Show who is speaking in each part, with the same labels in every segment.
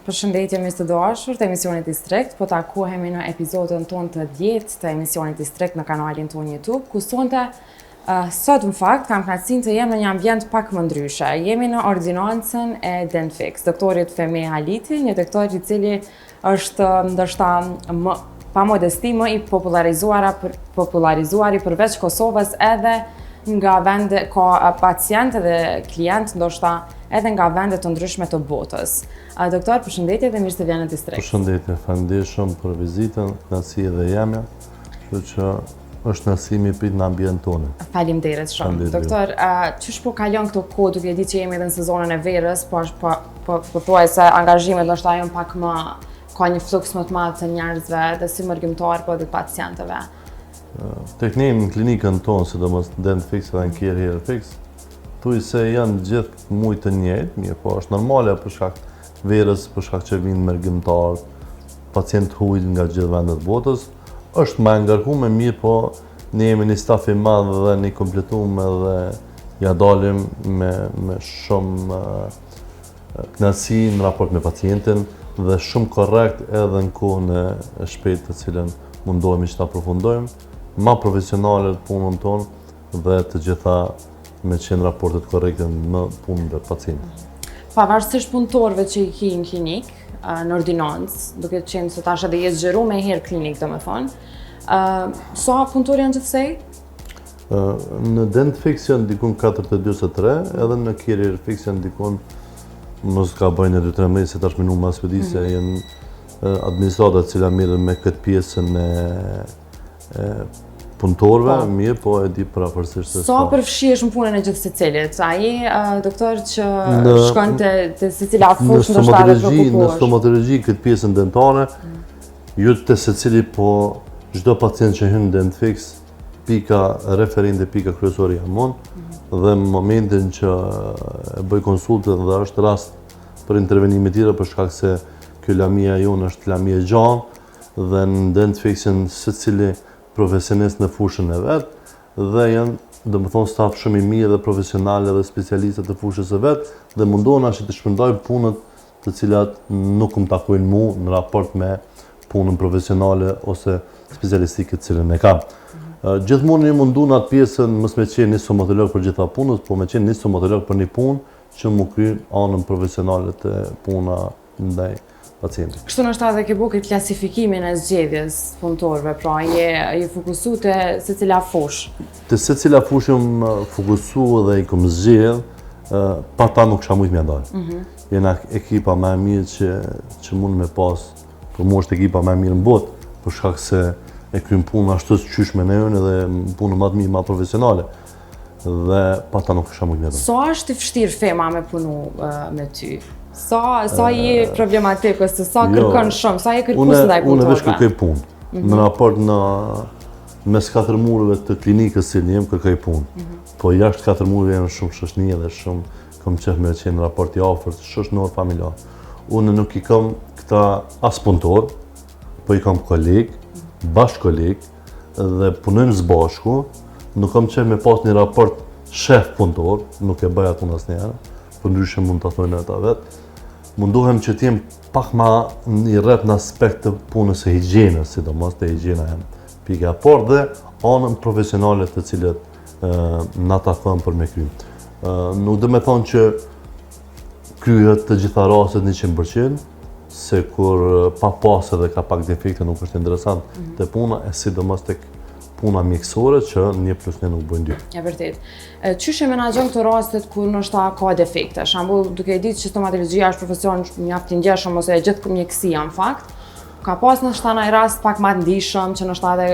Speaker 1: Përshëndetje me të dashur të emisionit Distrekt, po takohemi në epizodin tonë të 10 të emisionit Distrekt në kanalin tonë YouTube, ku sonte sot në fakt kam kënaqësinë të jem në një ambient pak më ndryshe. Jemi në ordinancën e Denfix, doktorit Femi Haliti, një doktor i cili është ndoshta pa modesti më i popularizuari përveç Kosovës edhe nga vende ka pacientë dhe klientë ndoshta edhe nga vende të ndryshme të botës. Doktor, përshëndetje dhe mirë se vjen në Distrekt.
Speaker 2: Përshëndetje, faleminderit shumë për vizitën, kënaqësi edhe jemja, kështu që është kënaqësimi prit në ambient tonë.
Speaker 1: Faleminderit shumë. Doktor, çish po kalon këto kohë duke ditë që jemi edhe në sezonën e verës, po thuaj se angazhimet ndoshta janë pak më ka një fluks më të madh të njerëzve, dhe si mërgjimtar po edhe të pacientëve.
Speaker 2: Tek ne në klinikën tonë, sidomos në Denfix dhe në Care Herfix, thuaj se janë gjithë mujë të njëjtë, mirë po është normale për shkak verës, për shkak që vinë mërgjimtar, pacientë huaj nga gjithë vendet botës, është më ngarkuar mirë po ne jemi një staf i madh dhe ne kompletuam dhe ja dalim me shumë kënaqësi në raport me pacientin dhe shumë korrekt edhe në kohën e shpejtë të cilën mundohemi që ta përfundojmë, ma profesionale të punën tonë dhe të gjitha me qenë raportet korrekte në punën dhe pacientit.
Speaker 1: Pavarësisht punëtorëve që i ki në klinik, në ordinancë, duke qenë se tash edhe je zgjeruar me herë klinik domethënë, sa punëtorë janë gjithsej?
Speaker 2: Në Denfix janë dikun 443, edhe në Care Herfix janë dikun mos ka bëjnë 2-13 se tash minuar mas vedi se janë administrata e cila merren me këtë pjesën e punëtorëve, mirë, po e di praparsisht se
Speaker 1: sa përfshihesh në punën e gjithë secilit. Ai doktor që shkon te secila fushë ndoshta edhe preokupohesh.
Speaker 2: Në stomatologji këtë pjesën dentare, jo te secili, po çdo pacient që hyn në Denfix, pika referente, pika kryesore jamon, dhe në momentin që e bëj konsultën dhe është rast për intervenime tjera për shkak se kjo lamia jonë është lamia gjanë dhe në Denfix janë secili profesionist në fushën e vetë dhe janë domethënë staf shumë i mirë dhe profesionale dhe specialistë të fushës së vetë dhe mundohen që të shpërndajnë punët të cilat nuk më takojnë mua në raport me punën profesionale ose specialistike të cilën e kam. Gjithmonë ne mundun atë pjesën mos me qenë një stomatolog për gjitha punët, po me qenë një stomatolog për një punë që mu kryen anën profesionale të puna ndaj pacientit.
Speaker 1: Kështu ndoshta edhe ke bërë klasifikimin e zgjedhjes punëtorëve, pra je fokusuar te secila fushë.
Speaker 2: Te secila fushë jam fokusuar dhe i kam zgjedh, pa ta nuk kisha mujt më ndal. Jena ekipa më e mirë që mund me pas, por mua është ekipa më e mirë në botë, për shkak se e kryen punën ashtu siç me ne dhe punë më të mirë, më profesionale. Dhe pa ta nuk kisha mujt më ndal.
Speaker 1: Sa është i vështirë Fema me punu me ty? Sa je problematik, ose sa kërkon shumë, sa je kërkues ndaj punëtorëve?
Speaker 2: Unë veç kërkoj punë. Në raport mes 4 mureve të klinikës si jem kërkoj punë. Po jashtë 4 mureve jam shumë shoqëni dhe shumë kam qef me qenë në raport i afërt, shoqënor familjar. Unë nuk i kam këta as punëtor, po i kam koleg, bashkëkoleg dhe punojmë së bashku. Nuk kam qef me pas një raport shef punëtor, nuk e bëj atë asnjëherë, por ndryshe mund ta thojnë ata vetë. Mundohem që t'jem pak ma një rreth në aspekt të punës e higjienës, sidomos të higjiena janë pika, por dhe anën profesionale të cilët na takon për me kry. Nuk dhe me thonë që kryet të gjitha rastet 100%, se kur pa pas edhe ka pak defekte nuk është interesant të puna, e sidomos tek puna mjekësore që 1+1 nuk bëjnë 2.
Speaker 1: Ja, vërtet. Qysh e menaxhon këto rastet kur ndoshta ka defekte? Shembull, duke ditë që stomatologjia është profesion mjaft i ngjashëm ose gjithë mjekësia në fakt, ka pas ndoshta një rast pak më të ndihshëm që ndoshta edhe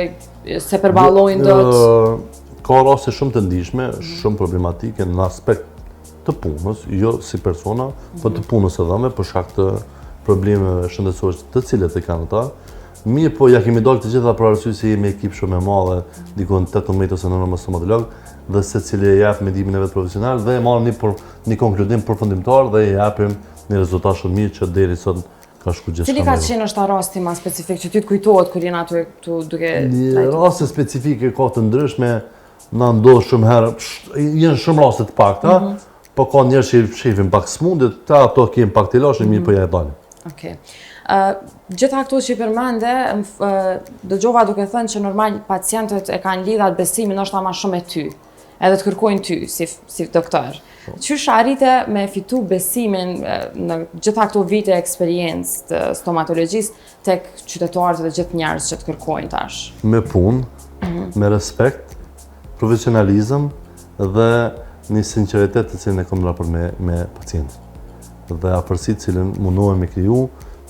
Speaker 1: se përballojnë dot.
Speaker 2: Ka raste shumë të ndihshme, shumë problematike në aspekt të punës, jo si persona, por të punës së dhëme për shkak të problemeve shëndetësore të cilat e kanë ata. Mirë, po ja kemi dalë të gjitha për arsye se jemi ekip shumë e madhe, dikon 18 ose 19 stomatolog, dhe secili e jep mendimin e vet profesional dhe e marrim një konkludim përfundimtar dhe e japim një rezultat shumë mirë që deri sot ka shku gjithçka.
Speaker 1: Cili ka qenë është rasti më specifik që ty të kujtohet kur jeni aty këtu duke
Speaker 2: trajtuar? Raste specifike ka të ndryshme, na ndodh shumë herë, janë shumë raste të pakta, po ka njerëz që shifin pak smundit, ta ato kemi pak të lashë, mirë po ja e dalim.
Speaker 1: Okej. Gjitha këto që i përmende, dëgjova duke thënë që normal pacientët e kanë lidha të besimin është ama shumë e ty, edhe të kërkojnë ty si doktor. Qysh arrite me fitu besimin në gjitha këto vite eksperiencë të stomatologjisë tek qytetarët dhe gjithë njerëz që të kërkojnë tash?
Speaker 2: Me punë, me respekt, profesionalizëm dhe një sinceritet të cilën e kam raport me pacientin. Dhe afërsi të cilën mundohem me kriju,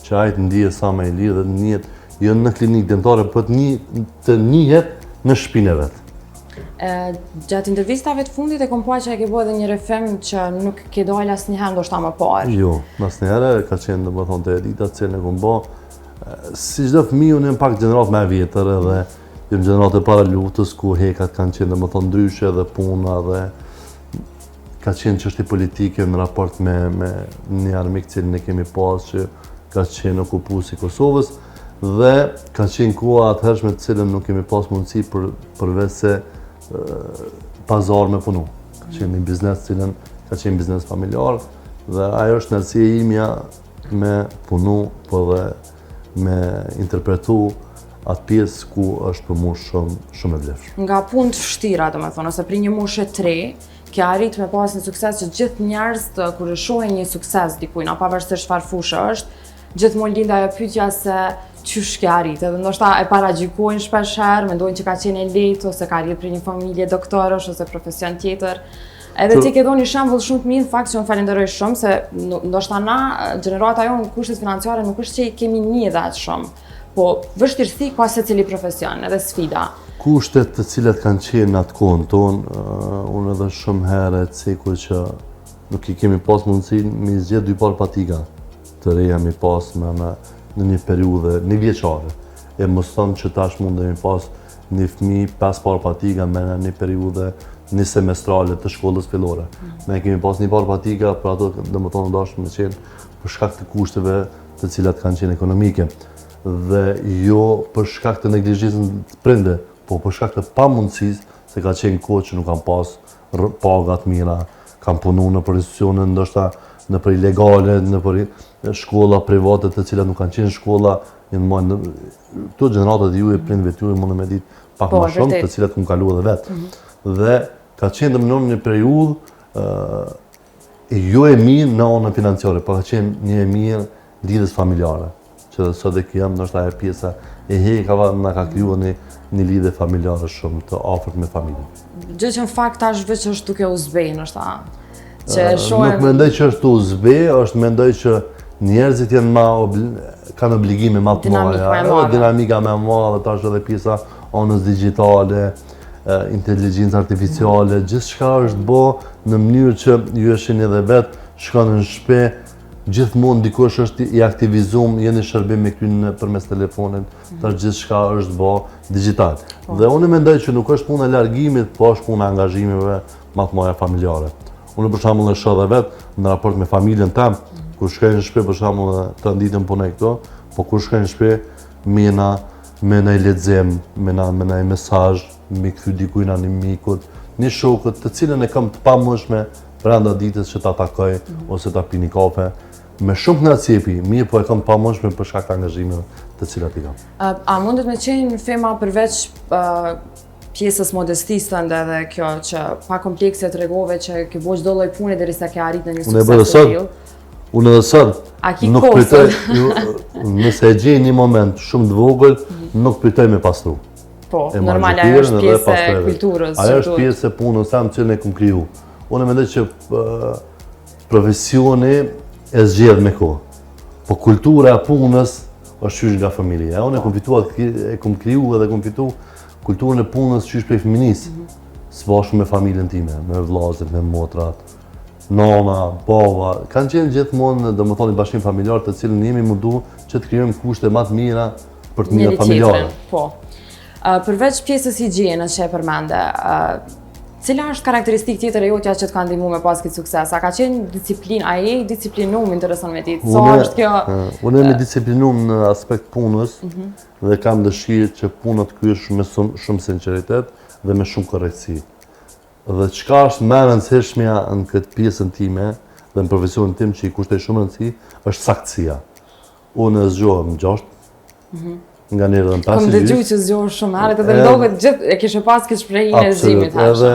Speaker 2: që ai të ndihet sa më i lirë dhe njihet jo në klinikë dentare, por të njihet në shtëpinë e vet.
Speaker 1: Gjatë intervistave të fundit e kom pa që e ke bërë edhe një refem që nuk ke dalë asnjëherë ndoshta më parë.
Speaker 2: Jo, asnjëherë ka qenë domethënë te edita të cilën e kom bë. Si çdo fëmijë unë jam pak gjenerat më e vjetër edhe jam gjenerat e para luftës ku hekat kanë qenë domethënë ndryshe dhe puna dhe ka qenë çështje politike në raport me një armik cilin ne kemi pas që ka qenë okupuesi i Kosovës dhe ka qenë koha atëhershme të cilën nuk kemi pas mundësi përveç se pazar me punu. Ka qenë një biznes cilën ka qenë biznes familjar dhe ajo është nësia imja me punu po dhe me interpretu atë pjesë ku është për mu shumë e vlefshme.
Speaker 1: Nga punë të vështira, domethënë, ose për një moshë të re, ke arrit me pas një sukses që gjithë njerëzit kur e shohin një sukses dikujt, pavarësisht çfarë fushë është, gjithmonë lind ajo pyetja se çysh ke arrit, edhe ndoshta e paragjykojnë shpesh herë, mendojnë që ka qenë e lehtë ose ka arrit për një familje doktorësh ose profesion tjetër. Edhe ti ke dhënë një shembull shumë të mirë, në fakt që unë falenderoj shumë se ndoshta na gjenerata jonë kushtet financiare nuk është që i kemi një dhe atë shumë, po vështirësi ka secili profesion edhe sfida.
Speaker 2: Kushtet të cilat kanë qenë atë kohën tonë, unë edhe shumë herë e cekur që nuk i kemi pas mundësin me zgjedh dy par patika të reja mi pas në një periudhe një vjeqare. E mos thëmë që tash mund dhe mi pas një fëmijë 5 par patika me në një periudhe një semestrale të shkollës fillore. Ne kemi pas një par patika, për ato dhe më tonë dashë me qenë për shkak të kushteve të cilat kanë qenë ekonomike. Dhe jo për shkak të neglizhencës të prindve, po për shkak të pamundësisë se ka qenë kohë që nuk kanë pas pagat mira, kanë punu në për institucione ndoshta në për ilegale, në për shkolla private të cilat nuk kanë qenë shkolla, këto gjeneratat e ju e prindve të ju mund me ditë pak më shumë, të cilat kam kaluar edhe vetë. Dhe ka qenë në një periudhë jo e mirë në anën financiare, por ka qenë një e mirë lidhjes familjare, që sot e jam ndoshta e pjesa e hekave na ka krijuar një lidhje familjare shumë të afërt me familjen.
Speaker 1: Gjë që në fakt tash veç është duke u zbej, ndoshta.
Speaker 2: Nuk mendoj që është u zbej, është mendoj që njerëzit janë kanë obligime më të mëdha, dinamika më e madhe, tash edhe pjesa anës digjitale, inteligjencë artificiale, gjithçka është bë në mënyrë që ju e shihni edhe vetë, shkon në shtëpi, gjithmonë dikush është i aktivizuar, jeni shërbim me kryen përmes telefonit, tash gjithçka është bë digjital. Dhe unë mendoj që nuk është puna e largimit, po është puna e angazhimeve më të mëdha familjare. Unë për shembull e shoh edhe vetë në raport me familjen tim, kur shkoj në shtëpi për shembull të ditën punoj këto, po kur shkoj në shtëpi me një lexim, me një mesazh, me kthy dikujt në mikut, një shokët të cilën e kam të pamundshme brenda ditës që ta takoj ose ta pini kafe. Me shumë knaqësi, mirë po e kam të pamundshme për shkak të angazhimeve të cilat i kam.
Speaker 1: A mundet me qenë fema përveç pjesës modestisë tënde dhe kjo që pa komplekse të regove që ke bo çdo lloj pune derisa ke arrit në një sukses të tillë?
Speaker 2: Unë edhe sot nuk pritoj, nëse e gjej një moment shumë të vogël, nuk pritoj me pastru.
Speaker 1: Po, normal ajo është pjesë e kulturës.
Speaker 2: Ajo është pjesë e punës sam që ne kum kriju. Unë mendoj që profesioni e zgjedh me kohë. Po kultura e punës është qysh nga familja. Unë e kum kriju edhe kum fitu kulturën e punës qysh prej fëminisë, së bashku me familjen time, me vllazët, me motrat, nana, baba, kanë qenë gjithmonë domethënë një bashkim familjar të cilën jemi mundu që të krijojmë kushte më të mira për të mira familjare.
Speaker 1: Po. Përveç pjesës higjienës që e përmende, cila është karakteristikë tjetër e jotja që të ka ndihmuar me pas këtë sukses? A ka qenë disiplinë, a je disiplinum, intereson me ditë? Sa është kjo?
Speaker 2: Unë jam i disiplinum në aspekt punës dhe kam dëshirë që puna të kryesh me shumë sinqeritet dhe me shumë korrektësi. Dhe çka është më e rëndësishmja në këtë pjesën time dhe në profesionin tim që i kushtoj shumë rëndësi, është saktësia. unë zgjohem 6, nga njerë dhe në 5
Speaker 1: Kom dëgjuj që zgjohë shumë herët edhe ndohet gjithë e kishe pas këtë shprehin e zimit
Speaker 2: edhe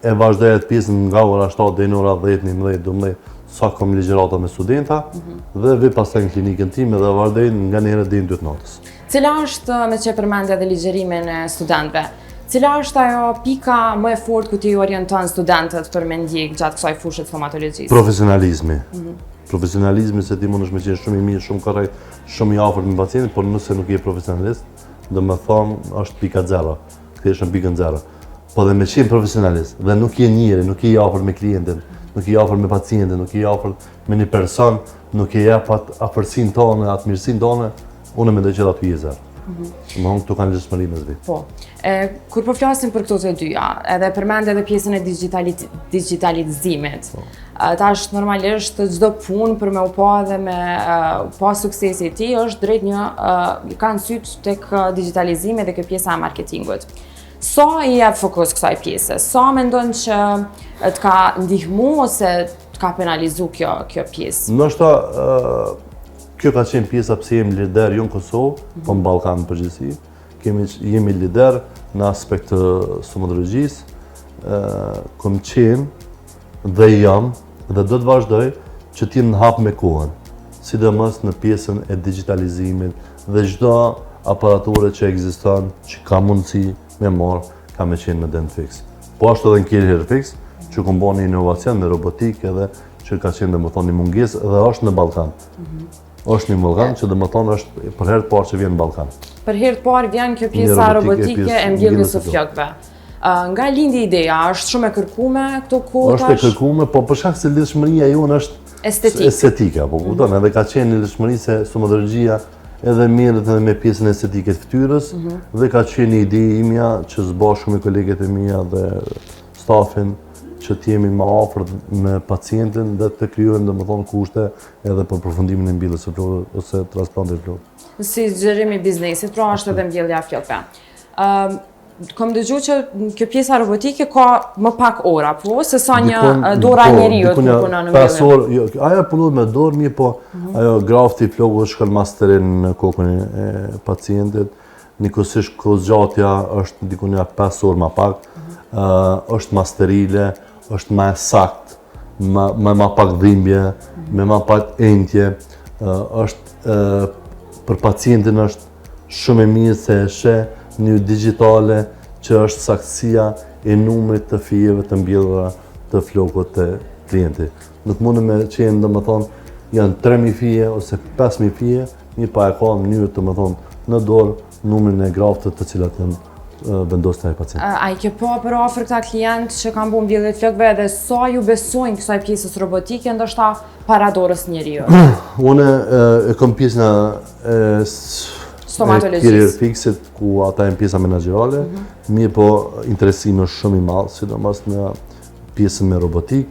Speaker 2: e vazhdohet pjesën nga ora 7 deri në ora 10, 11, 12, sa kom ligjërata me studenta dhe vi pastaj në klinikën time dhe vazhdoj nga njerë deri në 2 natës.
Speaker 1: Cila është, me që përmendja dhe ligjërimin e studentëve, cila është ajo pika më e fortë ku ti orienton studentët për me ndjek gjatë kësaj fushë stomatologjisë?
Speaker 2: Profesionalizmi. Profesionalizmi se ti mund është me qenë shumë i mirë, shumë korrekt, shumë i afërt me pacientin, por nëse nuk je profesionalist, do me thonë është pika 0. Kthehesh në pikën 0. Po dhe me qenë profesionalist dhe nuk je njëri, nuk je i afërt me klientin, nuk je i afërt me pacientin, nuk je i afërt me një person, nuk je jap atë afërsinë tonë, atë mirësinë tonë, unë mendoj që aty je 0. Domthonë këtu kanë lëshmëri mes vi.
Speaker 1: Po. Kur po flasim për këto të dyja, edhe përmend edhe pjesën e digitalizimit. Tash normalisht çdo punë për me u pa dhe me pa suksesi i tij është drejt kanë syt tek digitalizimi dhe kjo pjesa e marketingut. Sa i jep fokus kësaj pjese? Sa mendon që të ka ndihmu ose të ka penalizu kjo pjesë?
Speaker 2: Ndoshta kjo ka qenë pjesa pse jemi lider jo në Kosovë, po në Ballkan në përgjithësi. Jemi lider në aspekt të stomatologjisë, kom qenë dhe jam dhe do të vazhdoj që t'jem në hap me kohën, sidomos në pjesën e digitalizimit dhe çdo aparaturë që ekziston, që ka mundësi me marr, ka me qenë me dent fix. Po ashtu edhe në Career Fix, që kom bën inovacion me robotikë edhe që ka qenë domethënë një mungesë dhe është në Ballkan. Është një Ballkan që domethënë është për herë të parë që vjen në Ballkan.
Speaker 1: Për herë të parë vjen kjo pjesa robotike e mbjelljes së flokëve. Nga lindi ideja, është shumë e kërkuar këto kohë tash?
Speaker 2: Është e kërkuar, po për shkak se lidhshmëria jonë është estetika, po kupton, edhe ka qenë lidhshmëri se stomatologjia edhe merret edhe me pjesën estetike të fytyrës dhe ka qenë ide imja që zbashku me kolegët e mia dhe stafin që t'jemi më afër me pacientin dhe të krijojmë domethënë kushte edhe për përfundimin e mbjelljes së flokëve ose transplantit të flokëve.
Speaker 1: Si zgjerimi i biznesit, pra është edhe mbjellja e flokëve. Kom dëgju që kjo pjesa robotike ka më pak ora, po, se sa një dora njeriu të punon në mbjellje.
Speaker 2: 5 orë, ajo punon me dorë, mirë, po ajo grafti i flokëve shkon masterin në kokën e pacientit, njëkohësisht kozgjatja është diku një 5 orë më pak, është masterile, është më sakt, më pak dhimbje, me më pak entje, është për pacientin është shumë e mirë se e sheh një digitale që është saktësia e numrit të fijeve të mbjellura të flokëve të klientit. Nuk mundem me qenë domethënë janë 3000 fije ose 5000 fije, një pa e ka në mënyrë domethënë në dorë numrin e graftët të cilat janë vendosur ai pacient.
Speaker 1: Ai ke po për afër këta klientë që kanë bërë mbjellje të flokëve dhe sa ju besojnë kësaj pjesës robotike ndoshta para dorës njeriu.
Speaker 2: Unë e kam pjesën Career Fixit ku ata janë pjesa menaxherale, mirë po interesimi është shumë i madh, sidomos në pjesën me robotik,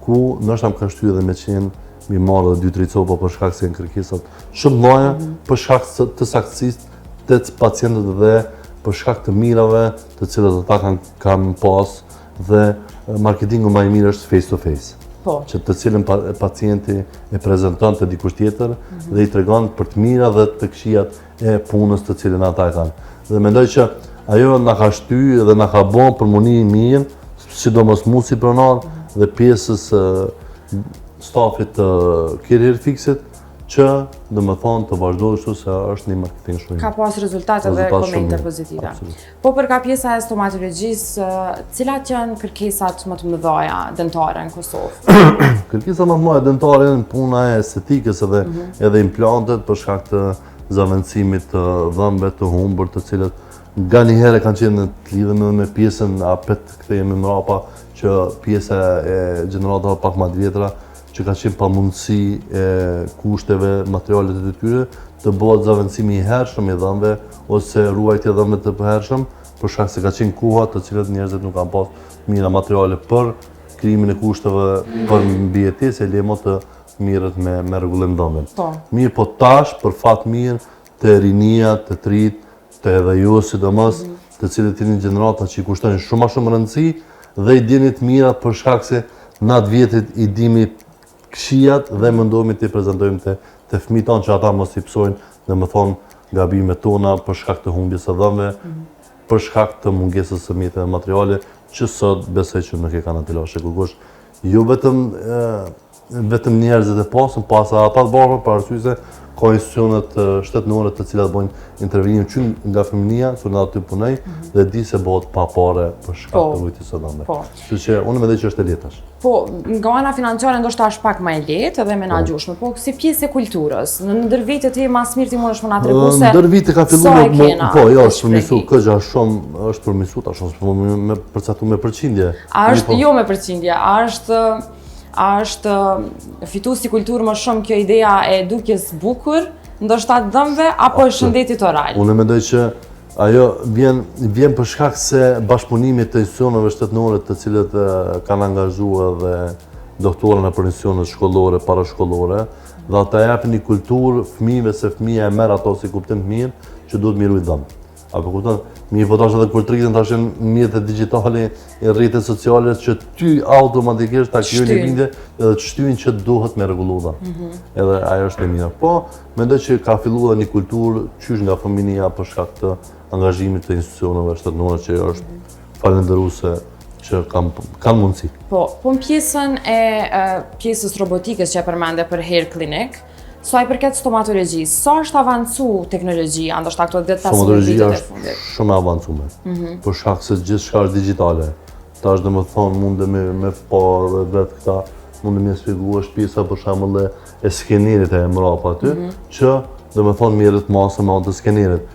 Speaker 2: ku ndoshta më ka shtyr edhe me qenë mi marrë edhe 2-3 copa për shkak se janë kërkesat shumë mëdha për shkak të saktësisë të pacientëve dhe për shkak të mirave të cilat ata kanë pas dhe marketingu më i mirë është face to face.
Speaker 1: Po.
Speaker 2: Që të cilën pacienti e prezanton te dikush tjetër dhe i tregon për të mira dhe të këqijat e punës të cilën ata e kanë. Dhe mendoj që ajo na ka shtyr dhe na ka bën për mundi mirë, sidomos mua si pronar dhe pjesës stafit të Career Fixit që domethënë të vazhdojë kështu se është një marketing shumë i mirë.
Speaker 1: Ka pas rezultate dhe komente pozitive. Po për ka pjesa e stomatologjisë, cilat janë kërkesat më të mëdha dentare në Kosovë?
Speaker 2: Kërkesa më të mëdha dentare janë puna e estetikës edhe implantet për shkak të zavendësimit të dhëmbëve të humbur, të cilët nga një herë kanë qenë të lidhur me pjesën apet kthehemi mbrapa që pjesa e gjeneratave pak më të vjetra që ka qenë pamundësi e kushteve, materialet e tyre të bëhet zavendësimi i hershëm i dhëmbëve ose ruajtja e dhëmbëve të përhershëm për shkak se ka qenë koha të cilat njerëzit nuk kanë pas mira materiale për krijimin e kushteve për mbijetesë e lemo të mirët me rregullim dhëmbëve. Mirë po tash për fat mirë të rinia, të trit, të edhe ju sidomos, të cilët jeni gjenerata që i kushtojnë shumë më shumë rëndësi dhe i dini të mira për shkak se në atë vjetit i dimi këshijat dhe mundohemi të prezantojmë te fëmijët tonë që ata mos i psojnë, domethënë gabimet tona për shkak të humbjes së dhëmbëve, për shkak të mungesës së mjeteve materiale, që sot besoj që nuk e kanë atë lashë kurrë. Jo vetëm njerëzit e pasën, pasa ata të bardhë, për arsye se ka institucionet shtetënore të cilat bojnë intervenim që nga fëminia, sur në aty punoj, dhe di se bëhet pa pare për shkak të rujtjes së dhëmbëve. Kështu që unë mendoj që është e lehtë tash.
Speaker 1: Po, nga ana financiare ndoshta është pak më e lehtë dhe menaxhueshme, po si pjesë e kulturës. Në ndër vitet ti mas mirë ti mundesh më na tregu se.
Speaker 2: Ndër vite ka filluar po, jo, është përmirësuar, këja shumë është përmirësuar tash, është me përcaktuar me përqindje.
Speaker 1: A është jo me përqindje, a është fituesi kulturë më shumë kjo ideja e dukjes bukur, ndoshta dhëmbëve apo është shëndetit oral?
Speaker 2: Unë mendoj që ajo vjen për shkak se bashkëpunimi të institucioneve shtetënore të cilët kanë angazhuar dhe doktorë në për institucionet shkollore, parashkollore, dhe ata japin një kulturë fëmijëve se fëmia e merr ato si kuptim të mirë që duhet mirë dhëmbë. Apo kupton? Mi votash edhe kur rriten tash në mjetet digjitale, në rrjetet sociale që ty automatikisht ta krijojnë një bindje edhe të shtyjnë që duhet me rregulluar. Edhe ajo është e mirë. Po, mendoj që ka filluar një kulturë qysh nga fëminia për shkak të angazhimit të institucioneve shtetënore që është falëndëruese që kanë mundësi.
Speaker 1: Po në pjesës robotikës që e përmende për Hair Clinic, sa i përket stomatologjisë, sa është avancu teknologjia, ndoshta këto 10-15 vitet e fundit?
Speaker 2: Stomatologjia është shumë e avancuar. Për shkak se gjithçka është digjitale. Tash domethënë mundemi me pa vetë këta, mundemi të shpjegosh pjesa për shembull e skenerit e mbrapa aty, që domethënë merret masa me anë të skenerit.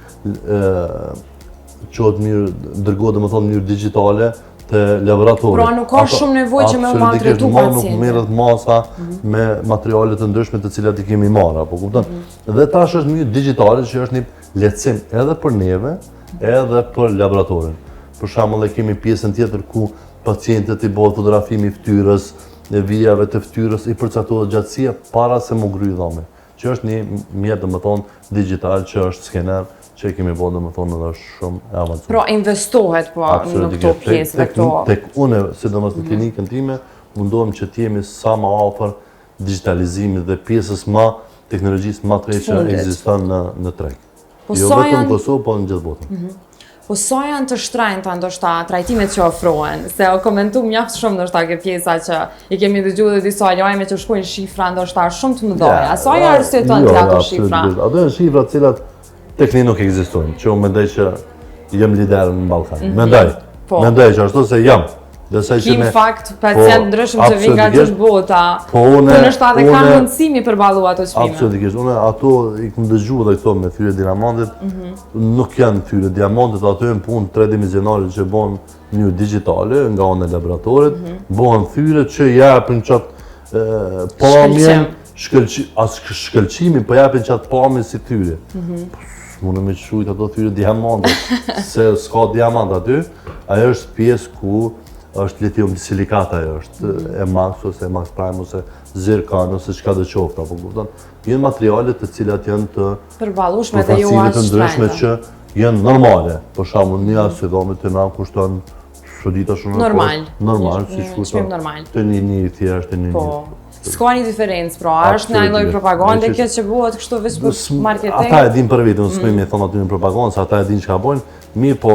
Speaker 2: Çohet mirë, dërgohet domethënë në mënyrë digjitale te laboratori.
Speaker 1: Pra nuk ka shumë nevojë që me u maltretu pacientin.
Speaker 2: Nuk merret masa me materiale të ndryshme të cilat i kemi marrë, apo kupton? Dhe tash është mënyrë digjitale që është një lehtësim edhe për neve, edhe për laboratorin. Për shembull, kemi pjesën tjetër ku pacientët i bëhet fotografimi i fytyrës, e vijave të fytyrës, i përcaktohet gjatësia para se mu ngryh dhomën. Që është një mjet domethënë digjital që është skener që kemi bërë domethënë edhe është shumë e avancuar.
Speaker 1: Pra investohet po në këto pjesë dhe këto.
Speaker 2: Tek unë, sidomos në klinikën time, mundohem që të jemi sa më afër digitalizimit dhe pjesës më teknologjisë më të re që ekziston në treg. Jo vetëm në Kosovë, po në gjithë botën.
Speaker 1: Po sa janë të shtrenjta ndoshta trajtimet që ofrohen, se o komentu mjaft shumë ndoshta kjo pjesa që i kemi dëgjuar dhe disa lajme që shkojnë shifra ndoshta shumë të mëdha. Sa janë arsyeton të ato shifra?
Speaker 2: Ato janë shifra të cilat tek ne nuk ekzistojnë, që unë mendoj që jem lider në Ballkan. Mendoj që ashtu se jam.
Speaker 1: Kim fakt pacient ndryshëm që vinë nga gjithë bota, ndoshta edhe kanë mundësimi përballu ato çmime.
Speaker 2: Absolutisht. Unë ato i kam dëgjuar dhe këto me thyrje diamantit, nuk janë thyrje diamantit, ato janë punë tredimensionale që bëhen në mënyrë digjitale nga ana e laboratorit, bëhen thyrje që japin çat pamjen, shkëlqimi, po japin çat pamjen si thyrje. Mundë me shujt ato thyrje diamantit, se s'ka diamant aty, ajo është pjesë ku është litium silikata, është e max ose e max prime ose zirkan ose çka do qoftë, apo kupton? Janë materiale të cilat janë të
Speaker 1: përballueshme dhe jo as
Speaker 2: ndryshme që janë normale. Për shembull, një as dhomë të na kushton çudita shumë normal, siç kushton. Të një thjesht një.
Speaker 1: Po. S'ka një diferencë, pra, është në lloj propagande kjo që bëhet kështu vetëm për marketing.
Speaker 2: Ata e din për vetëm, s'më më thon aty në propagandë, ata e din çka bojnë, mirë po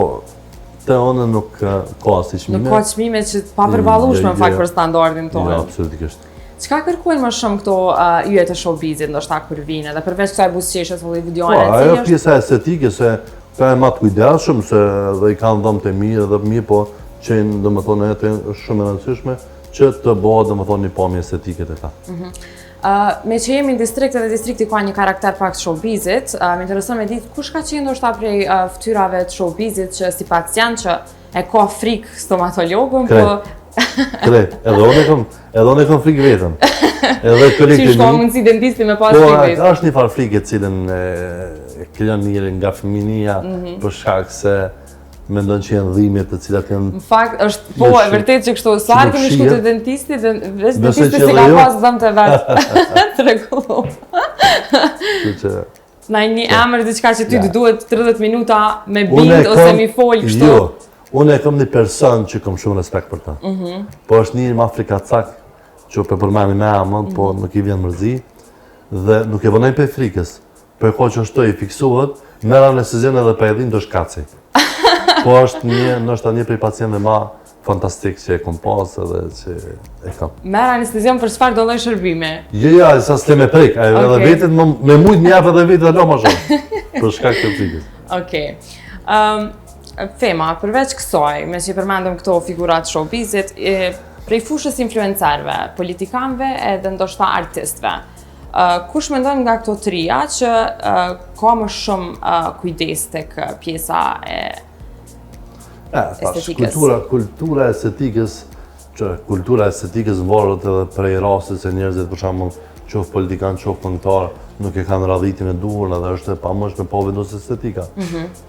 Speaker 2: te ona nuk ka asnjë çmime.
Speaker 1: Nuk ka çmime që pa përballueshme në fakt për standardin tonë.
Speaker 2: Jo, absolutisht.
Speaker 1: Çka kërkojnë më shumë këto yjet e showbizit, ndoshta kur vinë, edhe përveç kësaj buzëqeshjes vëllai videoane,
Speaker 2: po, ajo pjesa estetike se ka më të kujdesshëm se dhe i kanë dhëmë të mirë dhe mirë, po që domethënë atë është shumë e rëndësishme që të bëhet domethënë një pamje estetike të ta.
Speaker 1: Me që jemi në distrikt edhe distrikti ka një karakter pak të showbizit, më intereson me ditë kush ka qenë ndoshta prej fytyrave të showbizit që si pacient që e ka frikë stomatologun, po
Speaker 2: edhe unë kam frikë vetëm. Edhe kolekti
Speaker 1: që shko mundësi dentisti me pas frikë vetëm.
Speaker 2: Po, është një farë frikë e cilën e krijon njëri nga fëminia për shkak se mendon që janë dhimbje të cilat janë.
Speaker 1: Në fakt është po e vërtetë që kështu sa kemi shku te dentisti dhe vetë dentisti si ka pas dhëmë të vet. Rregulluar. Na një emër diçka që ty të duhet 30 minuta me bind ose mi fol kështu. Jo.
Speaker 2: Unë e kam një person që kam shumë respekt për ta. Po është një afrikacak që pe përmeni me emën, po nuk i vjen mërzi, dhe nuk e vënej për frikës, për ko që është të i fiksuhet, merr anestezion edhe për edhin do shkaci. Po është nështë një prej pacientëve ma fantastik që e kom pas edhe që e kam.
Speaker 1: Merr anestezion për çfarë do lloj shërbimi?
Speaker 2: Ja, sa s'le me prek, edhe vetit me mujt mjaf edhe vetit alo ma shumë, për shkak të frikës.
Speaker 1: Okej. Fema, përveç kësaj, me që përmendëm këto figurat showbizit, prej fushës influencerëve, politikanëve edhe ndoshta artistëve, kush mendon nga këto trija që ka më shumë kujdes tek pjesa e estetikës?
Speaker 2: Kultura estetikës varet edhe prej rastit se njerëzit për shembull qoftë politikan, qoftë këngëtar, nuk e kanë radhitin e duhur edhe është e pamundshme pa vendos estetika.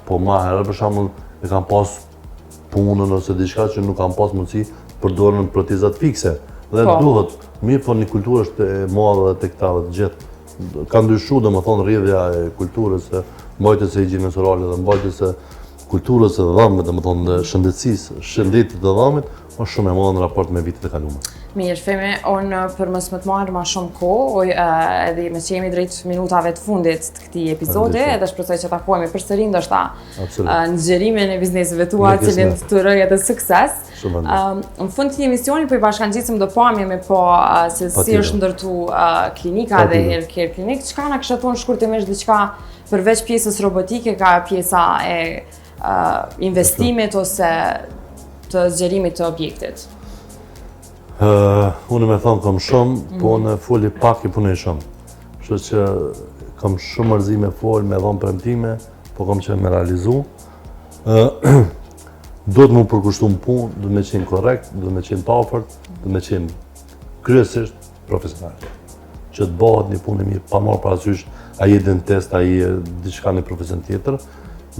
Speaker 2: Po më herë për shembull e kanë pas punën ose diçka që nuk kanë pas mundësi përdorën protezat fikse. Dhe duhet, mirë po një kulturë është e madhe tek ta dhe të gjithë. Ka ndryshuar domethënë rrjedhja e kulturës, mbajtjes së higjienës orale dhe mbajtjes së kulturës së dhëmbëve, domethënë shëndetësisë, shëndetit të dhëmbit, është shumë e madhe në raport me vitet e kaluara.
Speaker 1: Mirë, Femi, unë për mos më të marrë ma shumë kohë, edhe me që jemi drejt minutave të fundit të këtij epizodi, edhe shpresoj që takohemi përsëri ndoshta në zgjerimin e bizneseve tua, cilin të uroj edhe sukses. Në fund të emisioni po i bashkangjitëm do pamjemi po se si është ndërtu klinika dhe Haircare Clinic. Çka na kisha thonë shkurtimisht diçka përveç pjesës robotike, ka pjesa e investimit ose të zgjerimit të objektit?
Speaker 2: Unë me thonë kam shumë, po në foli pak i punoj shumë. Kështu që kam shumë mërzi me folë, me dhonë premtime, po kam që me realizu. Do të më përkushtu në punë, do të me qenë korrekt, do të me qenë pafërt, do të me qenë kryesisht profesional. Që të bëhet një punë e mirë, pa marrë parasysh a je dentist, a je diçka një profesion tjetër.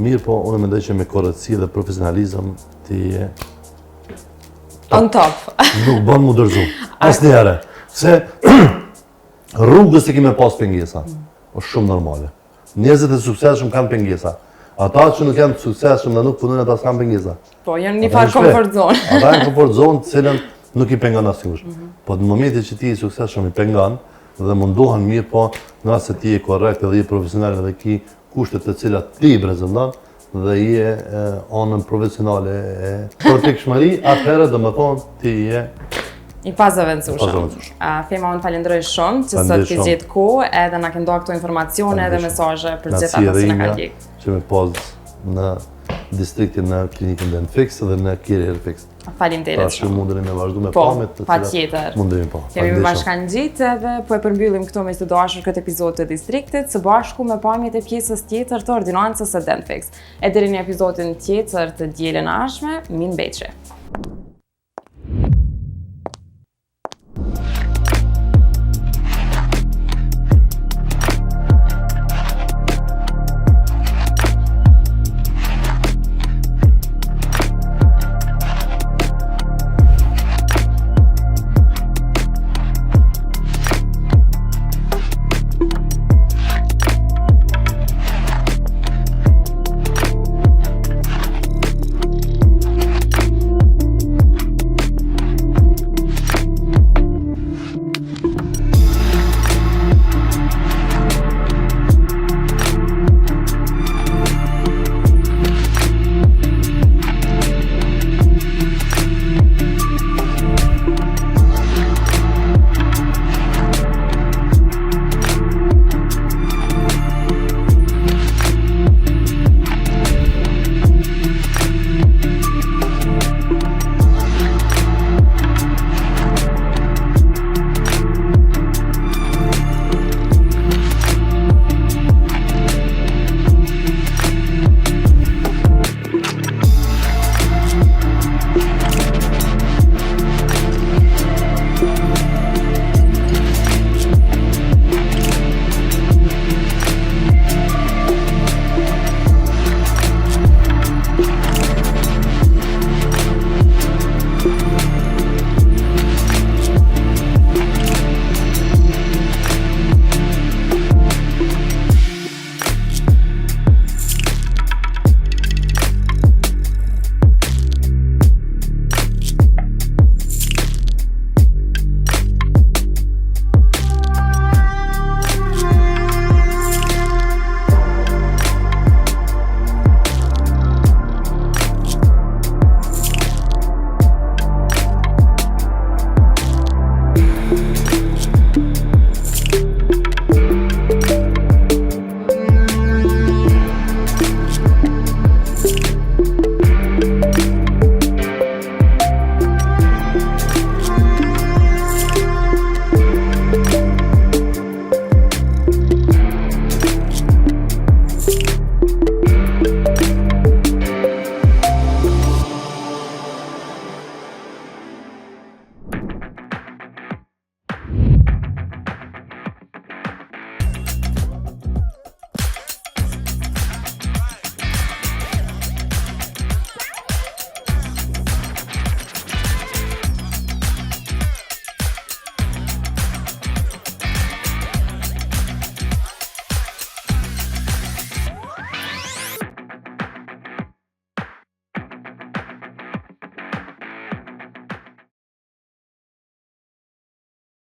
Speaker 2: Mirë, po unë mendoj që me korrektësi dhe profesionalizëm ti je
Speaker 1: on top.
Speaker 2: Nuk bën mu dërzu, asnjëherë. Se rrugës e kime pas pengesa, është shumë normale. Njerëzit e suksesshëm kanë pengesa. Ata që nuk janë të suksesshëm dhe nuk punojnë ata s'kan pengesa.
Speaker 1: Po, janë një farë comfort zone.
Speaker 2: Ata janë comfort zone të cilën nuk i pengon asnjëkush. Po në momentin që ti je i suksesshëm i pengon dhe mundohen mirë, po nga se ti je korrekt dhe je profesional dhe ki kushtet të cilat ti i prezanton, dhe je anën profesionale e përtikshmëri, atëherë do më thonë ti je
Speaker 1: i pazëvendësueshëm. Fema, unë falenderoj shumë që sot ke gjetë kohë edhe na ke ndoa këto informacione edhe mesazhe për gjithë ata që na kanë ndjekur.
Speaker 2: Që me pas në distriktin në klinikën Dentfix dhe në Hairfix.
Speaker 1: Faleminderit.
Speaker 2: Tash mundeni me vazhdu me pamjet të
Speaker 1: patjetër.
Speaker 2: Mundemi pa.
Speaker 1: Kemi bashkangjitë edhe po e përmbyllim këtu me të dashur këtë episod të distriktit së bashku me pamjet e pjesës tjetër të ordinancës së Dentfix. E deri në episodin tjetër të dielën ardhshme, mirë mbëjtje.